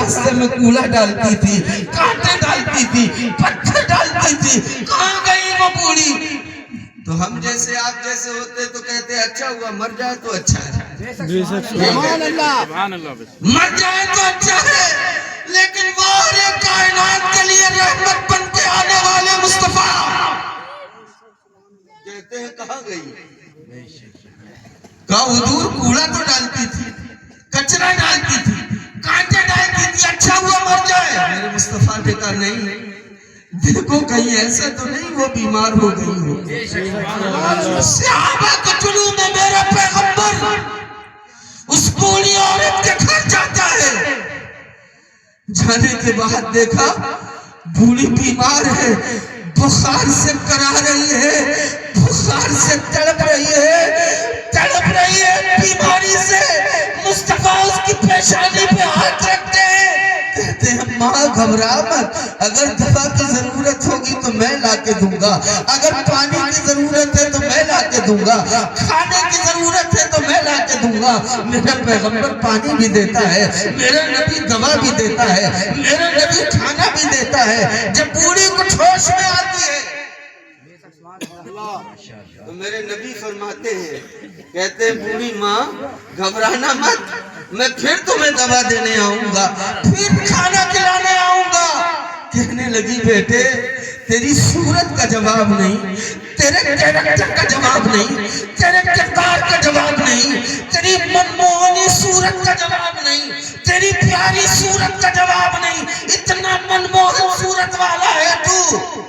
راستے میں کوڑا ڈالتی تھی، کانٹے ڈالتی تھی، پتھر ڈالتی تھی، کہاں گئی وہ بوڑھی؟ تو ہم جیسے آپ جیسے ہوتے تو کہتے اچھا ہوا، مر جائے تو اچھا ہے، مر جائے تو اچھا ہے، لیکن سارے کائنات کے لیے رحمت بن کے آنے والے مصطفیٰ کہتے ہیں کہاں گئی؟ کہا حضور کوڑا تو ڈالتی تھی، کچرا ڈالتی تھی، کانٹے ڈالتی تھی، اچھا ہوا مر جائے۔ میرے مصطفیٰ نے کہا نہیں، دیکھو کہیں ایسا تو نہیں وہ بیمار ہو گئی ہو۔ صحابہ کو جلوہ میں میرا پیغمبر اس بوڑھی عورت کے گھر جاتا ہے، جانے کے بعد دیکھا بوڑھی بیمار ہے، بخار سے کرا رہی ہے، بخار سے تڑپ رہی ہے بیماری سے۔ مصطفیٰ اس کی پیشانی پہ ہاتھ رکھتے ہیں، کہتے ہیں ماں گھبرا مت، اگر دوا کی ضرورت ہوگی تو میں لا کے دوں گا، اگر پانی کی ضرورت ہے تو میں لا کے دوں گا، کھانے کی ضرورت ہے تو میں لا کے دوں گا۔ میرا پیغمبر پانی بھی دیتا ہے، میرا نبی دوا بھی دیتا ہے، میرا نبی کھانا بھی دیتا ہے۔ جب بوڑھی کو ہوش میں آتی ہے تو میرے نبی فرماتے ہیں، کہتے ہیں بوڑھی ماں گھبرانا مت، میں پھر تمہیں دوا دینے آؤں گا، پھر کھانا کھلانے آؤں گا۔ کہنے لگی بیٹے تیری صورت کا جواب نہیں، تیرے کیریکٹر کا جواب نہیں، تیرے کردار کا جواب نہیں، تیری منموہنی صورت کا جواب نہیں، تیری پیاری صورت کا جواب نہیں، اتنا منموہن صورت والا ہے تو،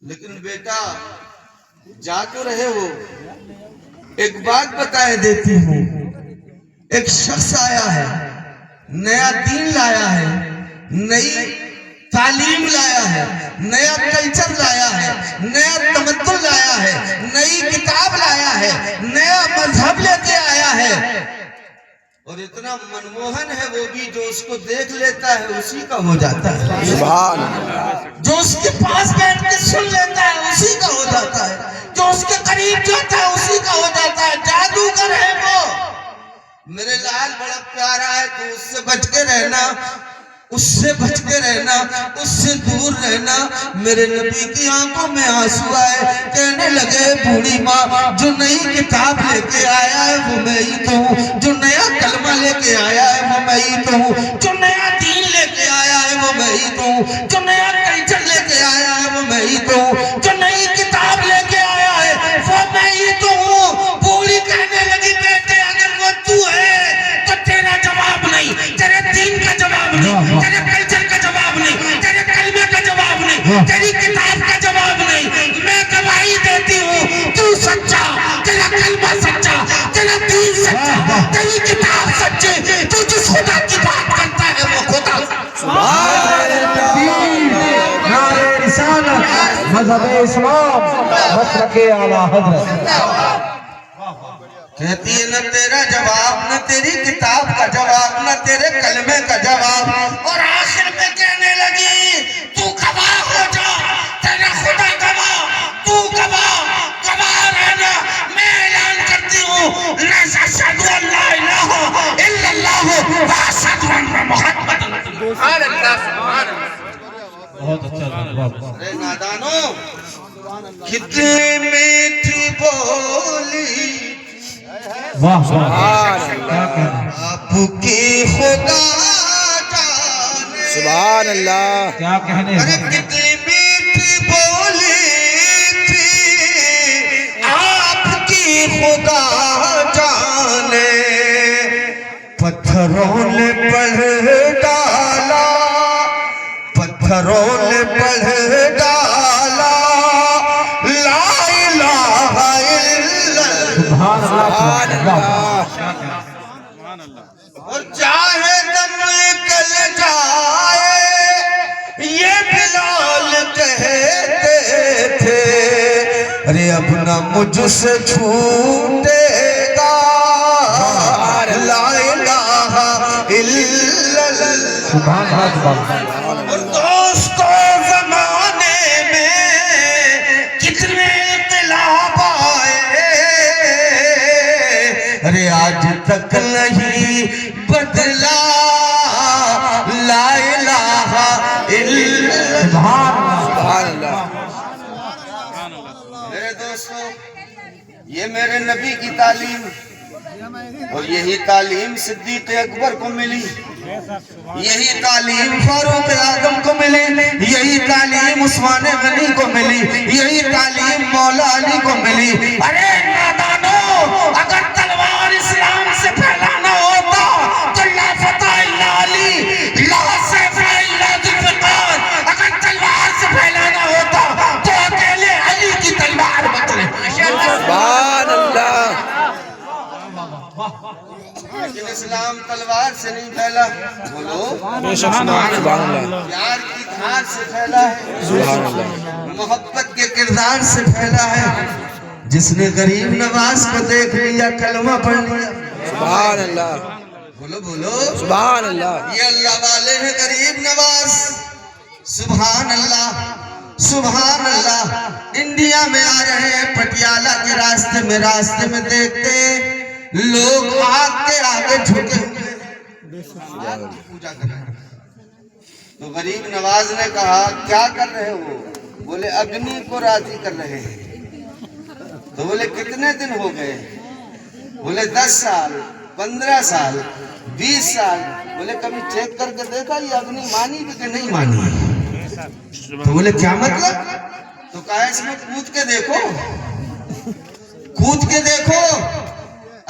لیکن بیٹا جا تو رہے ہو، ایک بات بتائے دیتی ہوں، ایک شخص آیا ہے، نیا دین لایا ہے، نئی تعلیم لایا ہے، نیا کلچر لایا ہے، نیا تمدن لایا ہے، نئی کتاب لایا ہے، نیا مذہب لے کے آیا ہے، اور اتنا منموہن ہے وہ بھی جو اس کو دیکھ لیتا ہے اسی کا ہو جاتا ہے، سبحان اللہ، جو اس کے پاس بیٹھ کے سن لیتا ہے اسی کا ہو جاتا ہے، جو اس کے قریب جاتا ہے اسی کا ہو جاتا ہے، جادوگر ہے وہ۔ میرے لال بڑا پیارا ہے تو اس سے بچ کے رہنا، اس سے بچ کے رہنا، اس سے دور رہنا۔ میرے نبی کی آنکھوں میں آنسو آئے، کہنے لگے بوڑھی ماں جو نئی کتاب لے کے آیا ہے وہ میں ہی تو ہوں، جو نیا کلمہ لے کے آیا ہے وہ میں ہی تو ہوں، جو نیا دین لے کے آیا ہے وہ میں ہی تو ہوں، جو نیا کلچر لے کے آیا ہے وہ میں ہی تو ہوں، جو نئی کتاب لے کے آیا ہے وہ میں ہی تو ہوں۔ بوڑھی کہنے لگی بیٹے اگر وہ تو ہے تو تیرا جواب نہیں، تیرے دین کا جواب نہیں، تیرے کلچر کا جواب نہیں، تیرے کلمے کا جواب نہیں، تیری کتاب کا جواب نہیں، میں گواہی دیتی ہوں تو سچا، تیرا کلمہ سچا، تیرا دین سچا، تیری کتاب سچے، تو جس خدا کی بات کرتا ہے وہ خدا۔ نعرہ رسالت، مذہب اسلام، مسلک اعلیٰ حضرت۔ کہتی ہے نہ تیرا جواب، نہ تیری کتاب کا جواب، نہ تیرے کلمے کا جواب، اور آخر میں کہنے لگی تو گواہ ہو جا، تیرا خدا گواہ، تو گواہ رہنا۔ میں اعلان کرتی ہوں اشہد ان لا الہ الا اللہ و اشہد ان محمد رسول اللہ۔ بہت اچھا، ارے نادانو کتنی میٹھی بولی واہ واہ، کیا کہنا، آپ کی خدا جانے، سبحان اللہ، کیا کہنے ارے کتنی میٹھی بولی تھی آپ کی خدا جانے، پتھروں نے پڑھ ڈالا، پتھروں نے پڑھ ڈالا لا الہ الا سبحان اللہ، اور چاہے دم نکل جائے یہ بلال کہتے تھے، ارے اب نہ مجھ سے چھوٹے گا لا الہ الا اللہ۔ اور دوستو زمانے میں کتنے انقلاب آئے، ارے آج تک نہیں بدلا یہ میرے نبی کی تعلیم، اور یہی تعلیم صدیق اکبر کو ملی، یہی تعلیم فاروق اعظم کو ملی، یہی تعلیم عثمان غنی کو ملی، یہی تعلیم مولا علی کو ملی۔ ارے نادانو، اگر تلوار اسلام سے پھیلانا ہوتا تو لا فتح الا علی، لا سیف الا ذوالفقار۔ اگر تلوار سے پھیلانا ہوتا تو اکیلے علی کی تلوار بتلے۔ سبحان اللہ، لیکن اسلام تلوار سے نہیں پھیلا، بولو بے شک سبحان اللہ، پیار کی دھار سے پھیلا ہے، سبحان اللہ، محبت کے کردار سے پھیلا ہے۔ جس نے غریب نواز کو دیکھ لیا کلمہ پڑھ لیا، سبحان اللہ، بولو بولو سبحان اللہ، یہ اللہ والے ہیں غریب نواز۔ سبحان اللہ، سبحان اللہ۔ انڈیا میں آ رہے ہیں، پٹیالہ کے راستے میں دیکھتے لوگ آگ کے آگے جھکے ہوئے آگ کی پوجا کر رہے ہیں۔ تو غریب نواز نے کہا کیا کر رہے ہو؟ بولے اگنی کو راضی کر رہے ہیں۔ تو بولے کتنے دن ہو گئے؟ بولے 10 سال، 15 سال، 20 سال۔ بولے کبھی چیک کر کے دیکھا یہ اگنی مانی بھی کہ نہیں مانی؟ تو بولے کیا مطلب؟ تو کہا اس میں کود کے دیکھو، کود کے دیکھو،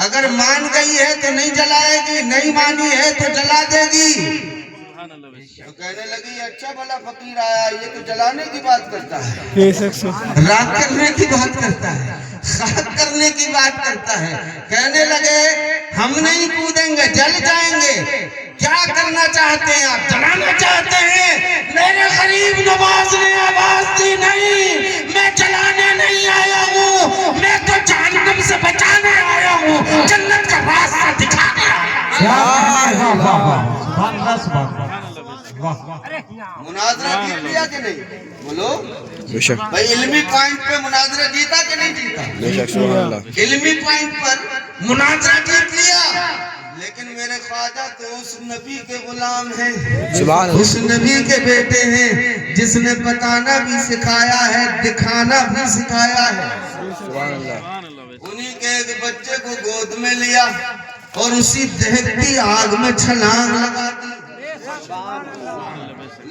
اگر مان گئی ہے تو نہیں جلائے گی، نہیں مانی ہے تو جلا دے گی۔ تو کہنے لگی اچھا بھلا فقیر آیا، یہ تو جلانے کی بات کرتا ہے، راکھ کرنے کی بات کرتا ہے، خاک کرنے کی بات کرتا ہے۔ کہنے لگے ہم نہیں کودیں گے، جل جائیں گے۔ کیا کرنا چاہتے ہیں آپ؟ جلانا چاہتے ہیں؟ میرے غریب نواز نے آواز دی نہیں، میں جلانے نہیں آیا ہوں، میں تو جہنم سے بچانے آیا ہوں، جنت کا راستہ دکھانے آیا ہوں۔ مناظرہ جیت لیا کہ نہیں؟ بولو بے شک، بھائی، علمی پوائنٹ پہ مناظرہ جیتا کہ نہیں جیتا؟ بے شک سبحان اللہ، علمی پوائنٹ پر مناظرہ جیت لیا، لیکن میرے خواجہ تو اس نبی کے غلام ہیں، سبحان اللہ، اس نبی کے بیٹے ہیں جس نے بتانا بھی سکھایا ہے، دکھانا بھی سکھایا ہے۔ سبحان اللہ، انہی کے ایک بچے کو گود میں لیا اور اسی دہکتی آگ میں چھلانگ لگا دی۔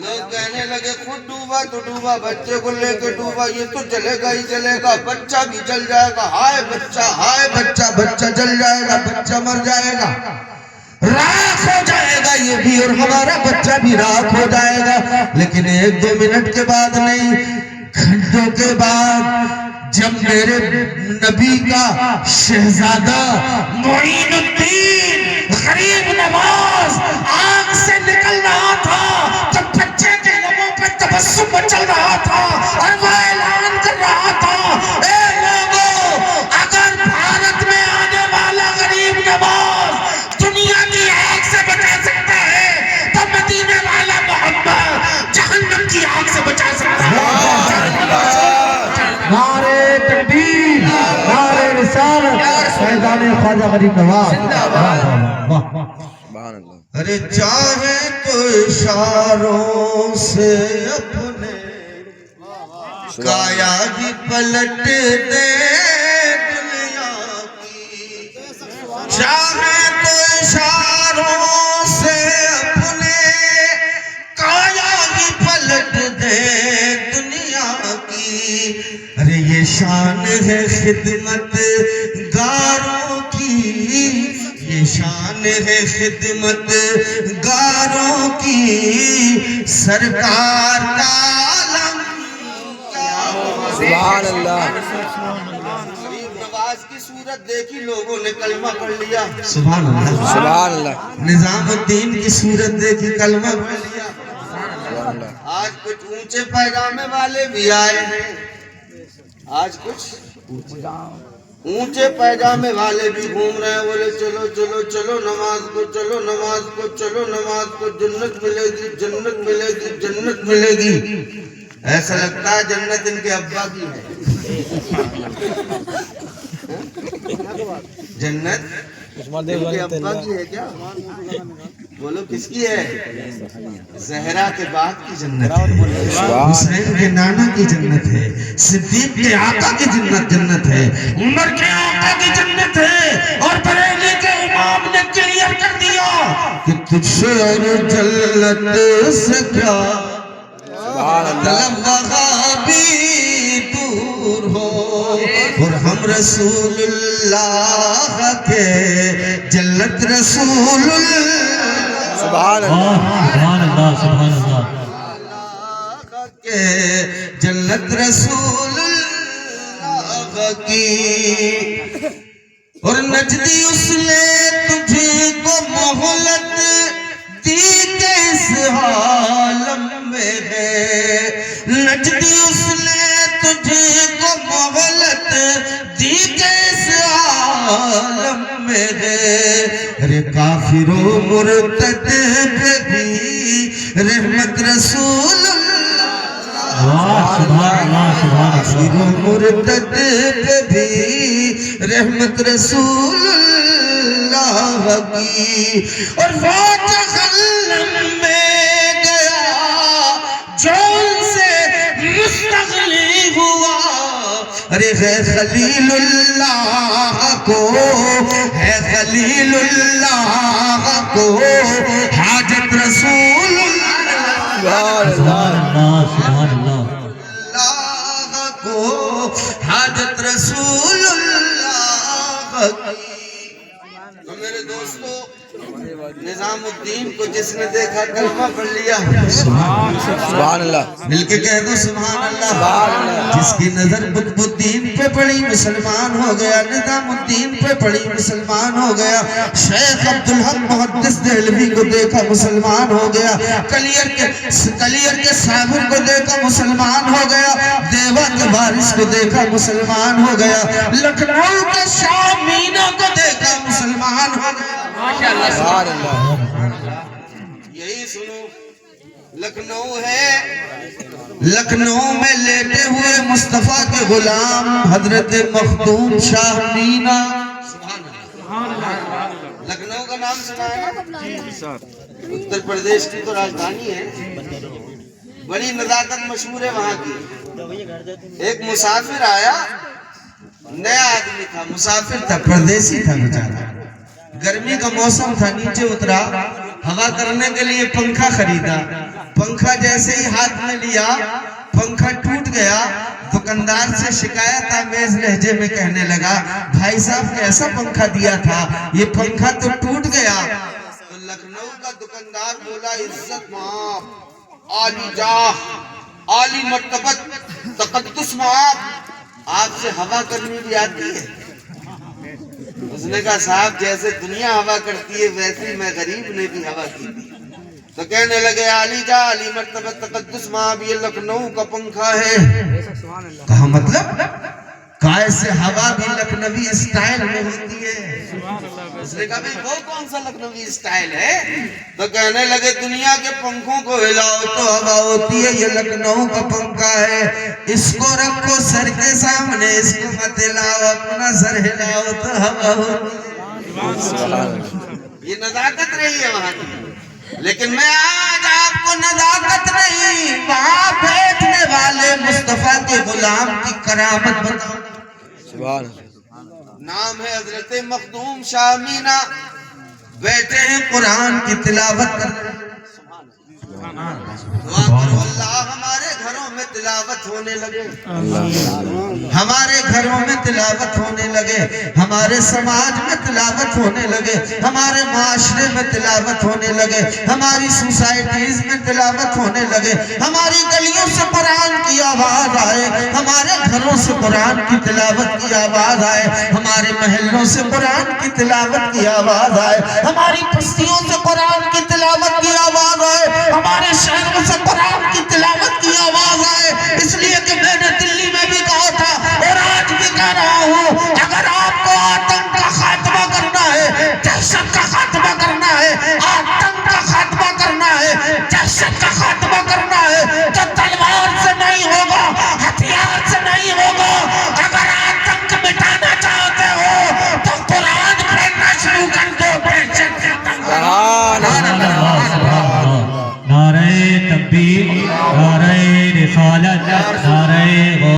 لوگ کہنے لگے خود ڈوبا تو ڈوبا، بچے کو لے کے ڈوبا، یہ تو جلے گا ہی جلے گا، بچہ بھی جل جائے گا، ہائے بچہ، بچہ جل جائے گا، بچہ مر جائے گا، راکھ ہو جائے گا یہ بھی، اور ہمارا بچہ بھی راکھ ہو جائے گا۔ لیکن 1-2 منٹ کے بعد نہیں، گھنٹوں کے بعد جب میرے نبی کا شہزادہ معین الدین غریب نواز آگ سے نکل رہا تھا، جب بچے کے لبوں پہ تبسم چل رہا تھا اور وہ اعلان کر رہا تھا، اے لوگوں، اگر بھارت میں آنے والا غریب نواز دنیا کی آگ سے بچا سکتا ہے تو مدینے والا محمد جہنم کی آگ سے بچا سکتا ہے۔ نعرے تکبیر، نعرے رسالت، فیضان خواجہ غریب نواز۔ سبحان اللہ، ارے چاہے تو اشاروں سے اپنے کایا ہی پلٹ دے دنیا کی، چاہے تو اشاروں سے اپنے کایا ہی پلٹ دے دنیا کی۔ ارے یہ شان ہے خدمت گاروں کی، یہ شان ہے خدمت گاروں کی، سرکار کا عالم سبحان اللہ، غریب نواز کی صورت دیکھی، لوگوں نے کلمہ پڑھ لیا۔ سبحان اللہ، سبحان اللہ، نظام الدین کی صورت دیکھی، کلمہ پڑھ لیا۔ سبحان اللہ، آج کچھ اونچے پیغامے والے بھی آئے ہیں، آج کچھ اونچے پیجامے والے بھی گھوم رہے ہیں، بولے چلو چلو چلو نماز کو، چلو نماز کو، چلو نماز کو، جنت ملے گی، جنت ملے گی، جنت ملے گی۔ ایسا لگتا ہے جنت ان کے ابا کی ہے۔ جنت ان کے ابا کی ہے کیا؟ بولو کس کی ہے؟ زہرا کے باپ کی جنت ہے، حسین کے نانا کی جنت ہے، صدیق کے آقا کی جنت ہے، عمر کے آقا کی جنت ہے، اور بریلی کے امام نے کلیئر کر دیا کہ تجھ سے اور جنت سے کیا طلب وہاں بھی دور ہو، اور ہم رسول اللہ کے جنت رسول اللہ سبحان اللہ سبحان اللہ سبحان اللہ کے جنت رسول اللہ کی، اور نجدی اس نے تجھ کو مہلت دی کہ اس عالم میں ہے، نجدی اس نے تجھ کو مہلت دی کہ اس عالم میں ہے، ارے کافر و مرتد پہ بھی رحمت رسول سبحان اللہ کافر و مرتد پہ بھی رحمت رسول اللہ کی، اور وہ جہنم میں گیا جو ان سے مستغنی ہوا، ارے ہے خلیل اللہ کو، ہے خلیل اللہ کو حاجت رسول سبحان اللہ سبحان اللہ اللہ کو حاجت رسول اللہ کی۔ تو میرے دوستو، نظام الدین کو جس نے دیکھا کلمہ پڑھ لیا، سبحان اللہ مل کے کہہ دو سبحان اللہ۔ جس کی نظر قطب الدین پہ پڑی مسلمان ہو گیا، نظام الدین پہ پڑی مسلمان ہو گیا، شیخ عبدالحق محدث دہلوی کو دیکھا مسلمان ہو گیا، کلیئر کے صابر کو دیکھا مسلمان ہو گیا، دیوا کے وارث کو دیکھا مسلمان ہو گیا، لکھنؤ کے شاہ مینا کو دیکھا مسلمان ہو گیا۔ سبحان اللہ یہی سنو، لکھنؤ ہے، لکھنؤ میں لیٹے ہوئے مصطفیٰ کے غلام حضرت مخدوم شاہ مینا، لکھنؤ کا نام سنا ہے نا؟ اتر پردیش کی تو راجدھانی ہے، بڑی نزاکت مشہور ہے وہاں کی۔ ایک مسافر آیا، نیا آدمی تھا، مسافر تھا، پردیسی تھا بیچارہ، گرمی کا موسم تھا، نیچے اترا، ہوا کرنے کے لیے پنکھا خریدا، پنکھا جیسے ہی ہاتھ میں لیا پنکھا ٹوٹ گیا، دکاندار سے شکایت آمیز لہجے میں کہنے لگا، بھائی صاحب کیسا پنکھا دیا تھا، یہ پنکھا تو ٹوٹ گیا۔ تو لکھنؤ کا دکاندار بولا، عزت معاف، عالی جاہ، عالی مرتبت، تقدس معاف، آپ سے ہوا کرنی بھی آتی ہے؟ اس نے کہا صاحب جیسے دنیا ہوا کرتی ہے ویسے میں غریب نے بھی ہوا کی تھی۔ تو کہنے لگے، علی جا، علی مرتبہ، تقدس مآب، یہ لکھنؤ کا پنکھا ہے۔ کہا مطلب؟ کائے سے ہوا بھی لکھنوی اسٹائل میں ہوتی ہے۔ اس نے کہا بھئی وہ کون سا لکھنوی اسٹائل ہے؟ تو کہنے لگے دنیا کے پنکھوں کو ہلاؤ تو ہوا ہوتی ہے، یہ لکھنؤ کا پنکھا ہے، اس کو رکھو سر کے سامنے، اس کو مت ہلاؤ، اپنا سر ہلاؤ تو ہوا ہوتی ہے۔ یہ نزاکت رہی ہے وہاں کی، لیکن میں آج آپ کو نزاکت نہیں، وہاں بیٹھنے والے مصطفیٰ کے غلام کی کرامت بتاؤں۔ سبحان نام ہے حضرت مخدوم شاہ مینا، بیٹھے ہیں قرآن کی تلاوت کر رہے ہیں۔ دعا کرو اللہ ہمارے گھروں میں تلاوت ہونے لگے، ہمارے گھروں میں تلاوت ہونے لگے، ہمارے سماج میں تلاوت ہونے لگے، ہمارے معاشرے میں تلاوت ہونے لگے، ہماری سوسائٹیز میں تلاوت ہونے لگے، ہماری گلیوں سے قرآن کی آواز آئے، ہمارے گھروں سے قرآن کی تلاوت کی آواز آئے، ہمارے محلوں سے قرآن کی تلاوت کی آواز آئے، ہماری بستیوں سے قرآن کی تلاوت کی آواز آئے، ہمارے شہروں سے قرآن کی تلاوت کی آواز آئے۔ اس لیے کہ میں نے دلی میں بھی کہا تھا اور آج بھی کہہ رہا ہوں، اگر آپ کو آتنک کا خاتمہ کرنا ہے، دہشت کا خاتمہ کرنا ہے، آتنک کا خاتمہ کرنا ہے، دہشت کا خاتمہ کرنا ہے، تو تلوار سے نہیں ہوگا، ہتھیار سے نہیں ہوگا۔ اگر آتنک مٹانا چاہتے ہو تو قرآن پڑھنا شروع کر دو، دہشت ختم۔ ربی نعرہ رسالت